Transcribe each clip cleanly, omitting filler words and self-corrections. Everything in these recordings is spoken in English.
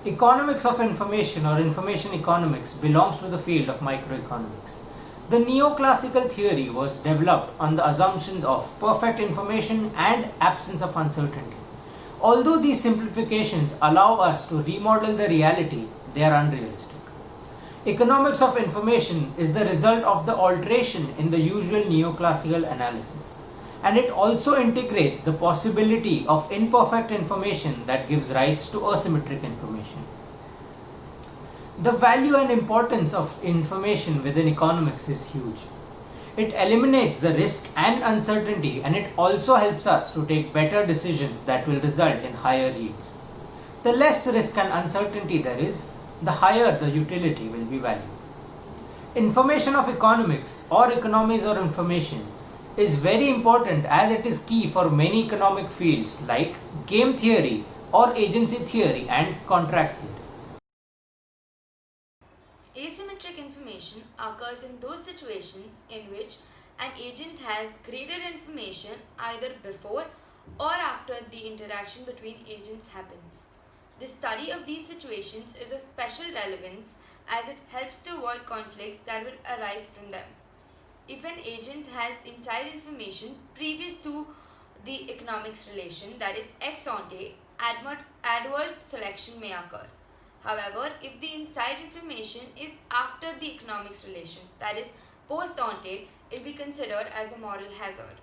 Economics of information or information economics belongs to the field of microeconomics. The neoclassical theory was developed on the assumptions of perfect information and absence of uncertainty. Although these simplifications allow us to remodel the reality, they are unrealistic. Economics of information is the result of the alteration in the usual neoclassical analysis, and it also integrates the possibility of imperfect information that gives rise to asymmetric information. The value and importance of information within economics is huge. It eliminates the risk and uncertainty, and it also helps us to take better decisions that will result in higher yields. The less risk and uncertainty there is, the higher the utility will be valued. Information of economics or economies of information is very important as it is key for many economic fields like game theory or agency theory and contract theory. Asymmetric information occurs in those situations in which an agent has greater information either before or after the interaction between agents happens. The study of these situations is of special relevance as it helps to avoid conflicts that will arise from them. If an agent has inside information previous to the economics relation, that is ex ante, adverse selection may occur. However, if the inside information is after the economics relations, that is post ante, it will be considered as a moral hazard.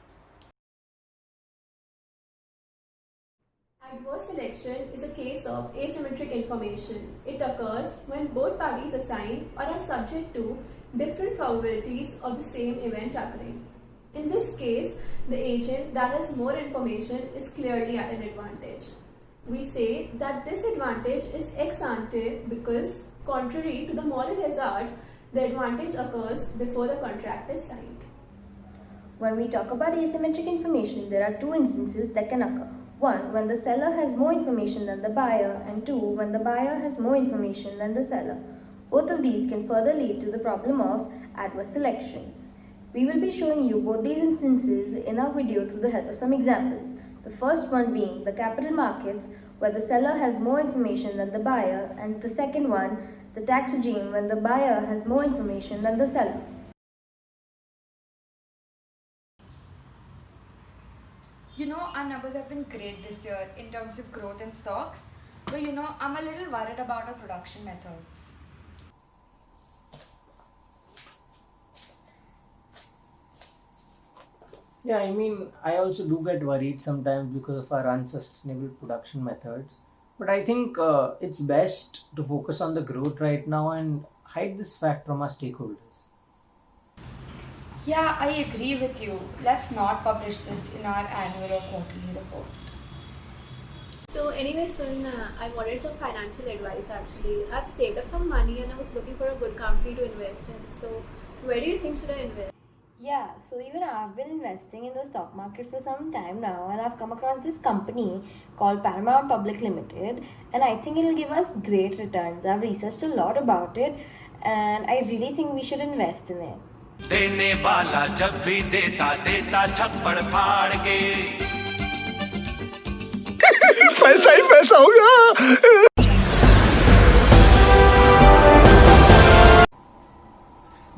Adverse selection is a case of asymmetric information. It occurs when both parties assign or are subject to different probabilities of the same event occurring. In this case, the agent that has more information is clearly at an advantage. We say that this advantage is ex ante because, contrary to the moral hazard, the advantage occurs before the contract is signed. When we talk about asymmetric information, there are two instances that can occur. One, when the seller has more information than the buyer, and two, when the buyer has more information than the seller. Both of these can further lead to the problem of adverse selection. We will be showing you both these instances in our video through the help of some examples. The first one being the capital markets, where the seller has more information than the buyer, and the second one, the tax regime, when the buyer has more information than the seller. Our numbers have been great this year in terms of growth in stocks, but I'm a little worried about our production methods. Yeah, I also do get worried sometimes because of our unsustainable production methods. But I think it's best to focus on the growth right now and hide this fact from our stakeholders. Yeah, I agree with you. Let's not publish this in our annual or quarterly report. So anyway, Sun, I wanted some financial advice actually. I've saved up some money and I was looking for a good company to invest in. So where do you think should I invest? Yeah, so even I've been investing in the stock market for some time now, and I've come across this company called Paramount Public Limited, and I think it'll give us great returns. I've researched a lot about it, and I really think we should invest in it. देने वाला जब भी देता देता छप्पड़ फाड़ के पैसा ही पैसा होगा।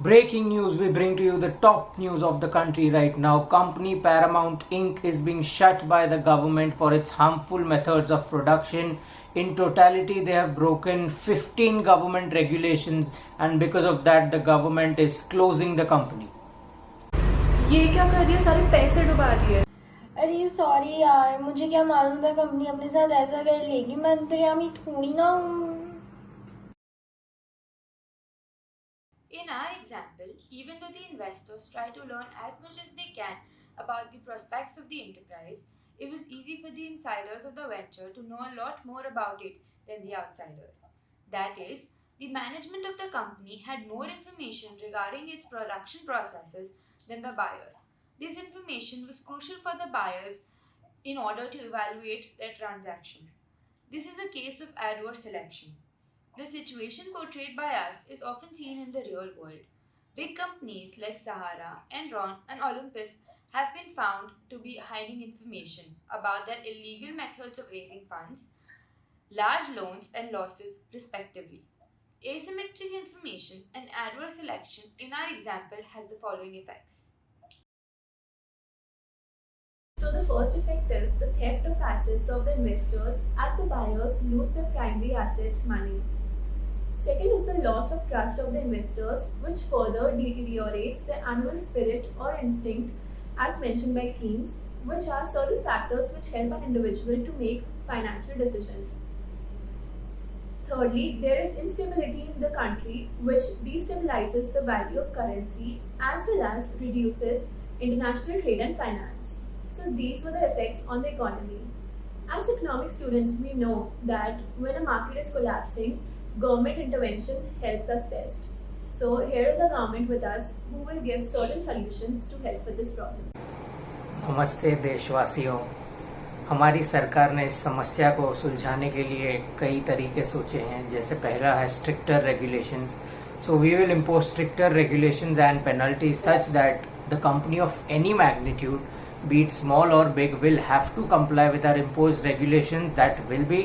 Breaking news, we bring to you the top news of the country right now. Company Paramount Inc. is being shut by the government for its harmful methods of production. In totality, they have broken 15 government regulations, and because of that, the government is closing the company. ये क्या कर दिया, सारे पैसे डुबा दिए। अरे sorry यार, मुझे क्या मालूम था कंपनी अपने साथ ऐसा कर लेगी। मैं अंतर्यामी थोड़ी ना हूँ। In our example, even though the investors try to learn as much as they can about the prospects of the enterprise, it was easy for the insiders of the venture to know a lot more about it than the outsiders. That is, the management of the company had more information regarding its production processes than the buyers. This information was crucial for the buyers in order to evaluate their transaction. This is a case of adverse selection. The situation portrayed by us is often seen in the real world. Big companies like Sahara, Enron, and Olympus have been found to be hiding information about their illegal methods of raising funds large loans and losses, respectively. Asymmetric information and adverse selection in our example has the following effects. So the first effect is the theft of assets of the investors as the buyers lose their primary asset, money. Second is the loss of trust of the investors, which further deteriorates the animal spirit or instinct as mentioned by Keynes, which are certain factors which help an individual to make financial decisions. Thirdly, there is instability in the country which destabilizes the value of currency as well as reduces international trade and finance. So these were the effects on the economy. As economic students, we know that when a market is collapsing, government intervention helps us best. So here is a government with us who will give certain solutions to help with this problem. नमस्ते देशवासियों, हमारी सरकार ने इस समस्या को सुलझाने के लिए कई तरीके सोचे हैं. जैसे पहला है stricter regulations. So we will impose stricter regulations and penalties such that the company of any magnitude, be it small or big, will have to comply with our imposed regulations that will be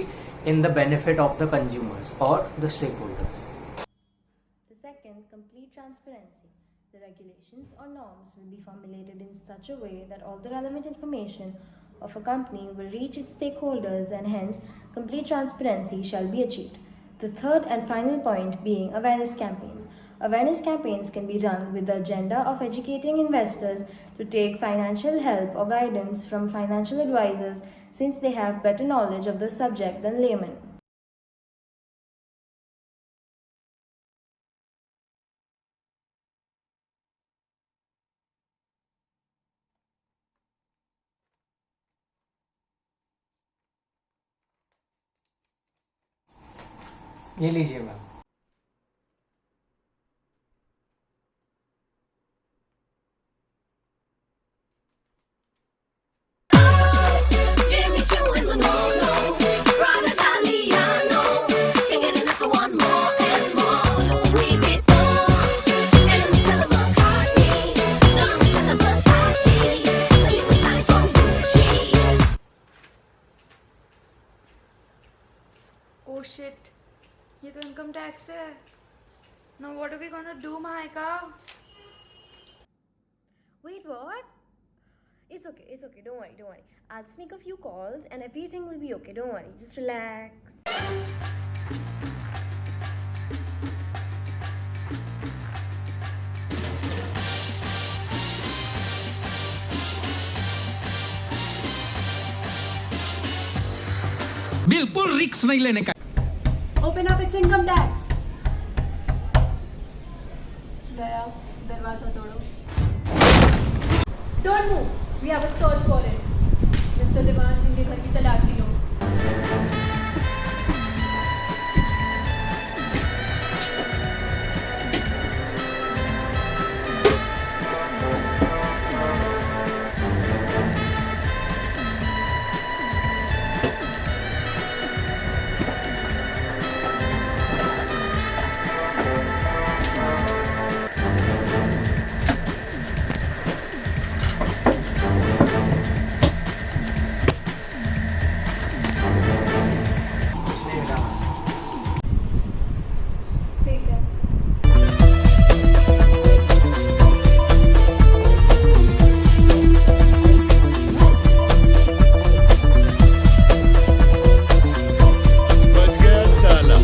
in the benefit of the consumers or the stakeholders. The second, complete transparency. The regulations or norms will be formulated in such a way that all the relevant information of a company will reach its stakeholders and hence complete transparency shall be achieved. The third and final point being awareness campaigns. Awareness campaigns can be run with the agenda of educating investors to take financial help or guidance from financial advisors since they have better knowledge of the subject than laymen. ये लीजिए ma'am. Oh shit, ये तो income tax है. Now what are we gonna do, Mahika? Wait, what? It's okay, don't worry. I'll just make a few calls and everything will be okay, don't worry, just relax. बिल्कुल risk नहीं लेने का. Open up its income tax. Daya, darwaza todo. Don't move. We have a search warrant. Mr. Devan, इनके घर की तलाशी लो. कुछ नहीं मिला मैम. ठीक है. बच गया साला.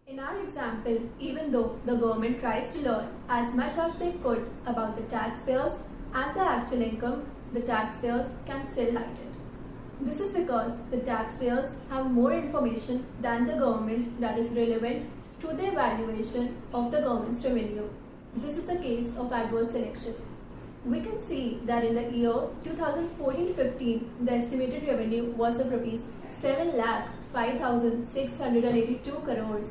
In our example, even though the government tries to learn as much as they could about the taxpayers and the actual income, the taxpayers can still hide it. This is because the taxpayers have more information than the government that is relevant to the evaluation of the government's revenue. This is the case of adverse selection. We can see that in the year 2014-15, the estimated revenue was of rupees 7,05,682 crores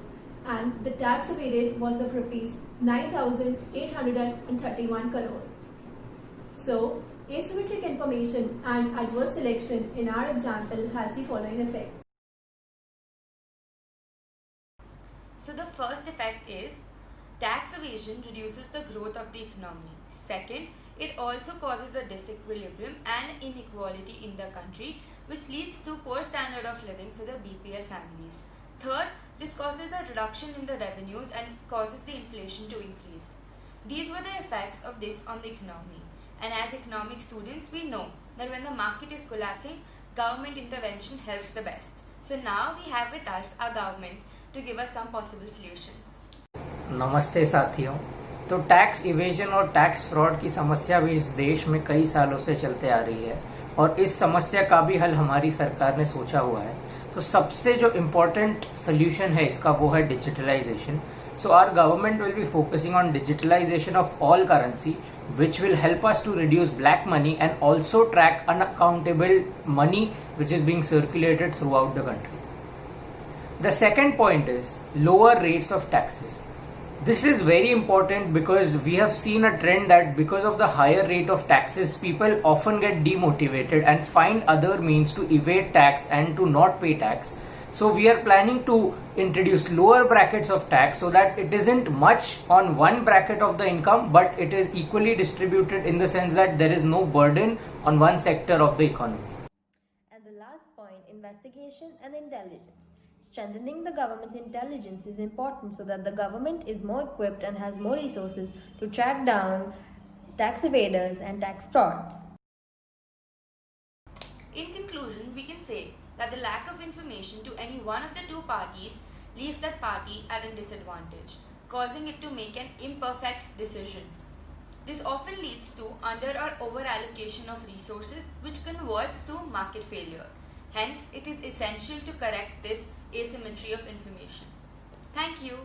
and the tax evaded was of rupees 9,831 crore. So, asymmetric information and adverse selection in our example has the following effects. So the first effect is tax evasion reduces the growth of the economy. Second, It also causes a disequilibrium and inequality in the country, which leads to poor standard of living for the BPL families. Third, this causes a reduction in the revenues and causes the inflation to increase. These were the effects of this on the economy. And as economic students, we know that when the market is collapsing, government intervention helps the best. So now we have with us our government to give us some possible solutions. नमस्ते साथियों। तो tax evasion और tax fraud की समस्या भी इस देश में कई सालों से चलते आ रही है और इस समस्या का भी हल हमारी सरकार ने सोचा हुआ है। तो सबसे जो इम्पोर्टेंट सोल्यूशन है इसका वो है digitalisation. So our government will be focusing on digitalization of all currency, which will help us to reduce black money and also track unaccountable money which is being circulated throughout the country. The second point is lower rates of taxes. This is very important because we have seen a trend that because of the higher rate of taxes, people often get demotivated and find other means to evade tax and to not pay tax. So we are planning to introduce lower brackets of tax so that it isn't much on one bracket of the income, but it is equally distributed in the sense that there is no burden on one sector of the economy. And the last point, investigation and intelligence. Strengthening the government's intelligence is important so that the government is more equipped and has more resources to track down tax evaders and tax frauds. In conclusion, we can say that the lack of information to any one of the two parties leaves that party at a disadvantage, causing it to make an imperfect decision. This often leads to under or over allocation of resources, which converts to market failure. Hence, it is essential to correct this asymmetry of information. Thank you.